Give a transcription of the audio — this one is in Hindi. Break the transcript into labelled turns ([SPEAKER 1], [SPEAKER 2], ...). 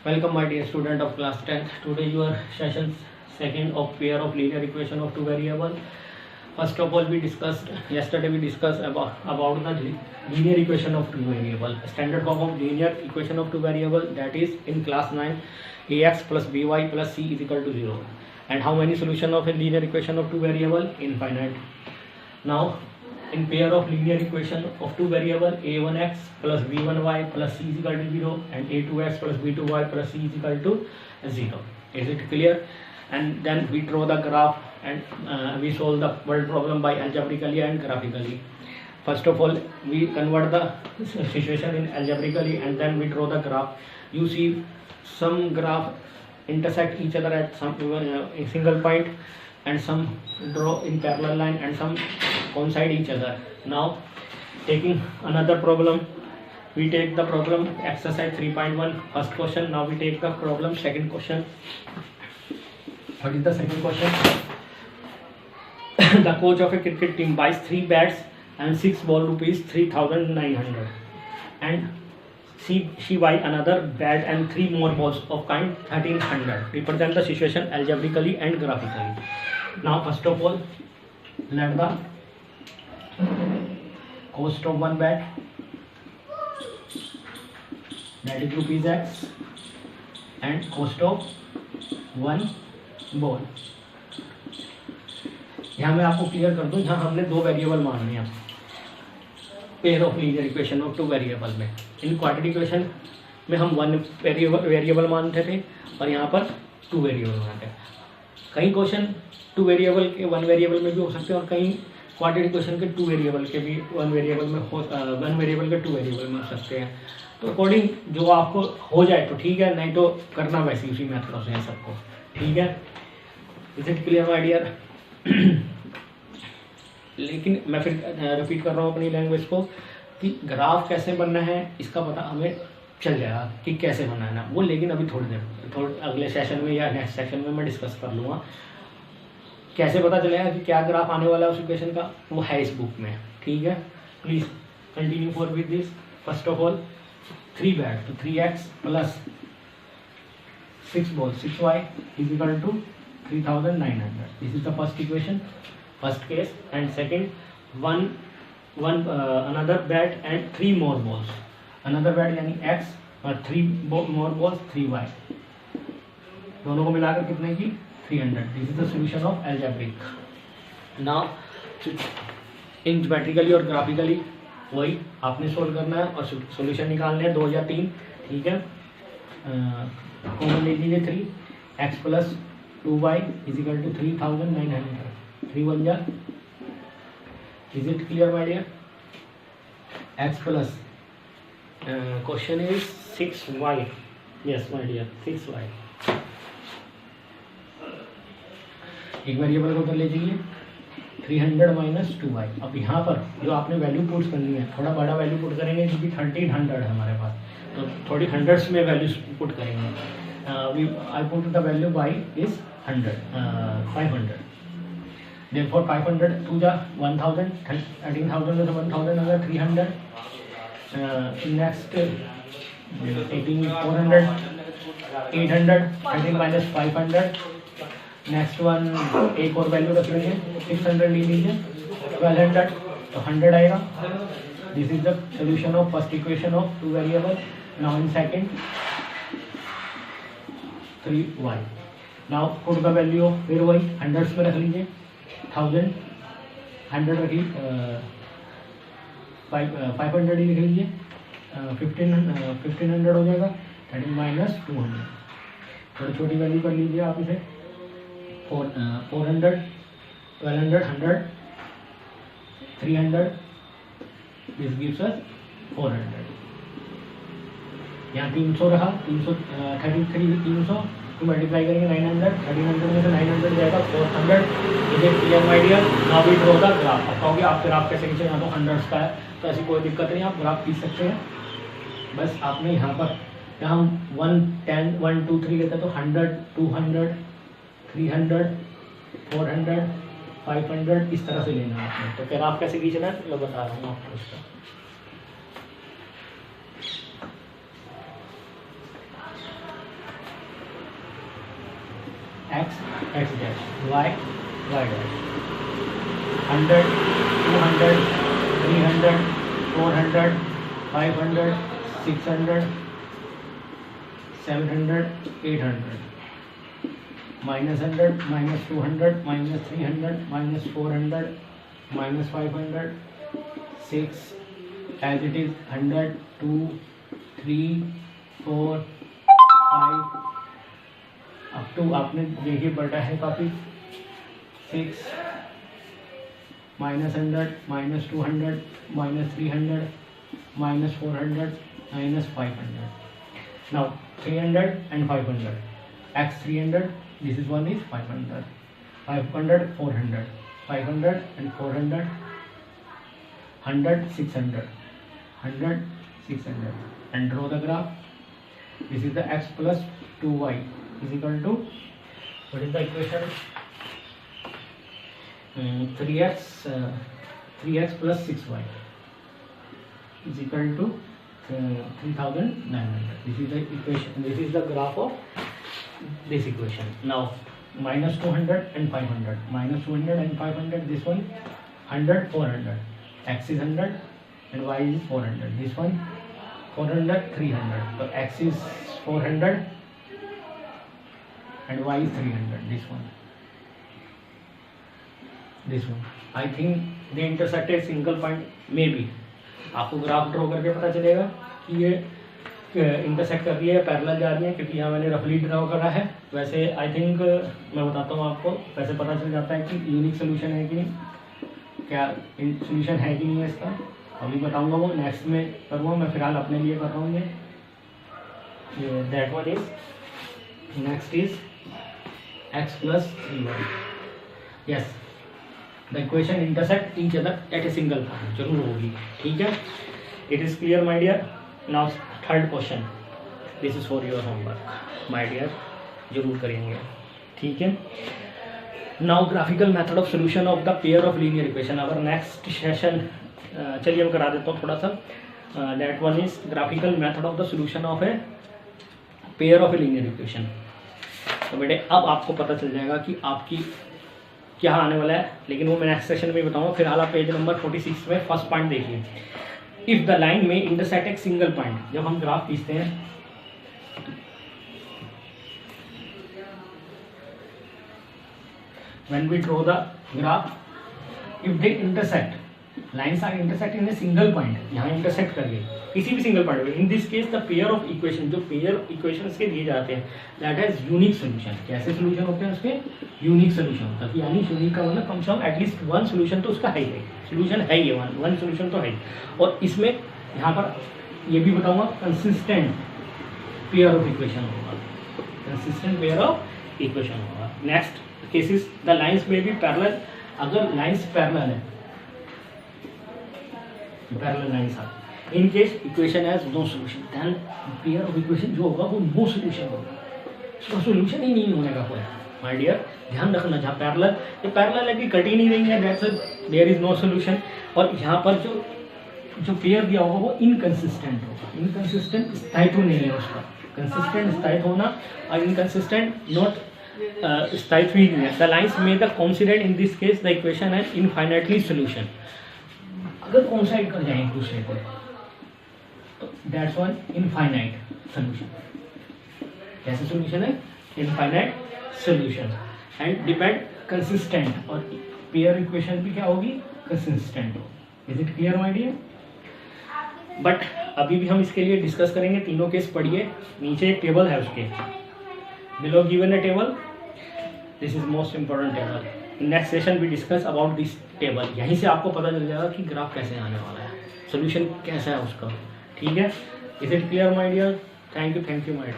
[SPEAKER 1] Welcome my dear student of class 10th. Today your session second of pair of linear equation of two variable. First of all, yesterday we discussed about the linear equation of two variable. Standard form of linear equation of two variable, that is in class 9 ax plus by plus c is equal to 0. And how many solution of a linear equation of two variable? Infinite. Now in pair of linear equation of two variable, a1x plus b1y plus c is equal to 0 and a2x plus b2y plus c is equal to 0. Is it clear? And then we draw the graph and we solve the word problem by algebraically and graphically. First of all, we convert the situation in algebraically and then we draw the graph. You see some graph intersect each other at some a single point, and some draw in parallel line and some coincide each other. Now taking another problem, we take the problem exercise 3.1 first question. Now we take the problem second question. What is the second question? The coach of a cricket team buys 3 bats and 6 balls rupees 3,900, and she buy another bat and 3 more balls of kind 1,300. Represent the situation algebraically and graphically. Now first of all, let the cost of one bat, that is rupees x, and cost of one ball. यहाँ मैं आपको क्लियर कर दूं, यहाँ हमने दो वेरिएबल मानने हैं pair of linear equation of two variable में. इन क्वाड्रेटिक इक्वेशन में हम वन वेरिएबल मानते थे और यहाँ पर टू वेरिएबल मानते हैं. कई क्वेश्चन टू वेरिएबल के वन वेरिएबल में भी हो सकते हैं और कई क्वाड्रेटिक इक्वेशन के टू वेरिएबल के भी वन वेरिएबल के टू वेरिएबल में हो सकते हैं. तो अकॉर्डिंग जो आपको हो जाए तो ठीक है, नहीं तो करना वैसे उसी मेथड से है सबको. ठीक है, is it clear my dear? लेकिन मैं फिर रिपीट कर रहा हूँ अपनी लैंग्वेज को कि ग्राफ कैसे बनना है इसका पता हमें चल जाएगा कि कैसे बनना है ना वो, लेकिन अभी थोड़ी अगले सेशन में या नेक्स्ट सेशन में मैं डिस्कस कर लूँगा. कैसे पता चलेगा कि क्या ग्राफ आने वाला है उस इक्वेशन का, वो है इस बुक में. ठीक है, please continue for with this. First of all 3 bat, तो 3x plus 6 ball 6y is equal to 3,900. This is the first equation, first case. And second, another bat and 3 more balls. Another bat यानी x और 3 more balls 3y. दोनों को मिलाकर कितने की 300. This is the solution of algebraic. Now in geometrically और graphically वही आपने सोल्व करना है और सॉल्यूशन निकालने हैं 2 या 3. ठीक है, कॉमन ले लीजिए 3 x plus 2y is equal to 3,900. 3 1 जा. Is it clear my dear? x plus question is 6y. Yes my dear, 6y. एक वेरिएबल को उधर ले जाइए 300 माइनस 2y. अब यहाँ पर जो आपने वैल्यू पुट करनी है, थोड़ा बड़ा वैल्यू पुट करेंगे क्योंकि 1300 है हमारे पास, तो थोड़ी हंड्रेड्स में वैल्यू पुट करेंगे. I put the value by is 500. Therefore 500 to the 1000, 13,000 to the 1000 अगर 300. Next 400, 800, 13 minus 500. नेक्स्ट वन एक और वैल्यू रख लेंगे 600 ले लीजिए 1200, तो 100 आएगा. This is the solution of first equation of two variable. Now in second 3y. Now put the value of, फिर वही हंड्रेड्स में रख लीजिए 1000, 100 रखिए 500 ही लिख लीजिए 1500 हो जाएगा. That is minus 200. थोड़ी छोटी वैल्यू कर लीजिए आप इसे 400, 1200, 100, 300. This gives us 400. यहाँ 300 रहा, 300 तो मल्टीप्लाई करेंगे 900, 1300 में से 900 जाएगा 400. Is it clear my dear? Now we draw the graph. अब कहोगे आप ग्राफ कैसे खींचे, यहाँ तो हंड्रेड्स का है तो ऐसी कोई दिक्कत नहीं, आप ग्राफ खींच सकते हैं. बस आपने यहाँ पर यहाँ हम 1, 10, 1, 2, 3 लेते हैं तो 100, 200, 300, 400, 500 इस तरह से लेना है आपने. तो ग्राफ कैसे खींचना है मैं बता रहा हूँ आपको इसका. x x dash, y y dash, 100 200 300 400 500 600 700 800, minus 100 minus 200 minus 300 minus 400 minus 500 6, as it is 100 2 3 4 5 up to आपने देखिए बढ़ा है काफ़ी 6 minus 100 minus 200 minus 300 minus 400 minus 500. Now 300 and 500, x 300, this is one is 500, 500 400, 500 and 400, 100 600, 100 600, and draw the graph. This is the x plus 2y is equal to, what is the equation? 3x plus 6y is equal to 3900. This is the equation. This is the graph of this equation. Now minus 200 and 500, minus 200 and 500. This one 100 400. X is 100 and y is 400. This one 400 300. So x is 400 and y is 300. This one. I think they intersected single point. Maybe आपको ग्राफ ड्रॉ करके पता चलेगा कि ये इंटरसेक्ट कर रही है, पैरेलल जा रही है, क्योंकि यहाँ मैंने रफली ड्रॉ करा है। वैसे आई थिंक मैं बताता हूँ आपको, वैसे पता चल जाता है कि यूनिक सोल्यूशन है कि नहीं, क्या सोल्यूशन है कि नहीं है इसका, अभी बताऊँगा, वो नेक्स्ट में करूँगा। मैं फिलहाल अपने लिए कर रहा हूँ ये that one is, next is x plus 3y. Yes, the equation intersect each other at a single point, जरूर होगी, ठीक है। It is clear my dear. Now third question, this is for your homework my dear, जरूर करेंगे, ठीक है। Now graphical method of solution of the pair of linear equation, our next session, चलिए हम करा देता हूँ थोड़ा सा। That one is graphical method of the solution of a pair of a linear equation. तो बेटे अब आपको पता चल जाएगा कि आपकी क्या आने वाला है, लेकिन वो मैं नेक्स्ट सेशन में बताऊंगा। फिलहाल आप पेज नंबर 46 में फर्स्ट पॉइंट देखिए, इफ द लाइन में इंटरसेक्ट एक सिंगल पॉइंट। जब हम ग्राफ खींचते हैं, when we draw the graph, if they intersect, lines are intersect in a single point, यहाँ इंटरसेक्ट कर गई किसी भी सिंगल पॉइंट में, इन this case the pair of equation, जो पेयर इक्वेशंस के दिए जाते हैं, दैट हैज यूनिक सोल्यूशन। कैसे सोल्यूशन होते हैं उसके? यूनिक सोल्यूशन होता है। यानी यूनिक का मतलब कम से कम एटलीस्ट वन सोल्यूशन तो उसका है ही, सोल्यूशन है ही, वन सोल्यूशन तो है ही। और इसमें यहाँ पर ये भी बताऊंगा, कंसिस्टेंट पेयर ऑफ इक्वेशन होगा, कंसिस्टेंट पेयर ऑफ इक्वेशन होगा। नेक्स्ट केसेस, द लाइन्स में भी पैरेलल, अगर लाइन्स पैरेलल है, parallel lines are, in case equation has no solution, then pair of equation जो होगा वो नो सॉल्यूशन होगा, उसका सॉल्यूशन ही नहीं होने का कोई। माय डियर ध्यान रखना, जहाँ पैरेलल, ये पैरेलल है कि कट ही नहीं रही है, that's there is no solution. और यहाँ पर जो पेयर दिया होगा वो इनकंसिस्टेंट होगा, इनकंसिस्टेंट स्थायित्व नहीं है उसका, कंसिस्टेंट स्थायित्व होना और इनकंसिस्टेंट नॉट स्थायित्व ही नहीं है। द लाइन्स में the coincident, in this case the equation है इनफाइनाइटली सॉल्यूशन। अगर कॉन्साइड कर जाए एक दूसरे को तो दैट्स वन इनफाइनाइट सॉल्यूशन। कैसे सॉल्यूशन है? Infinite solution. And depend consistent, और पेयर इक्वेशन भी क्या होगी? कंसिस्टेंट होगी। Is it clear my dear? But अभी भी हम इसके लिए डिस्कस करेंगे, तीनों केस पढ़िए, नीचे एक टेबल है उसके, below given A table, this is most important table. Next session भी डिस्कस अबाउट दिस टेबल, यहीं से आपको पता चल जाएगा कि ग्राफ कैसे आने वाला है, सोल्यूशन कैसा है उसका, ठीक है। Is it clear my dear? Thank you my dear.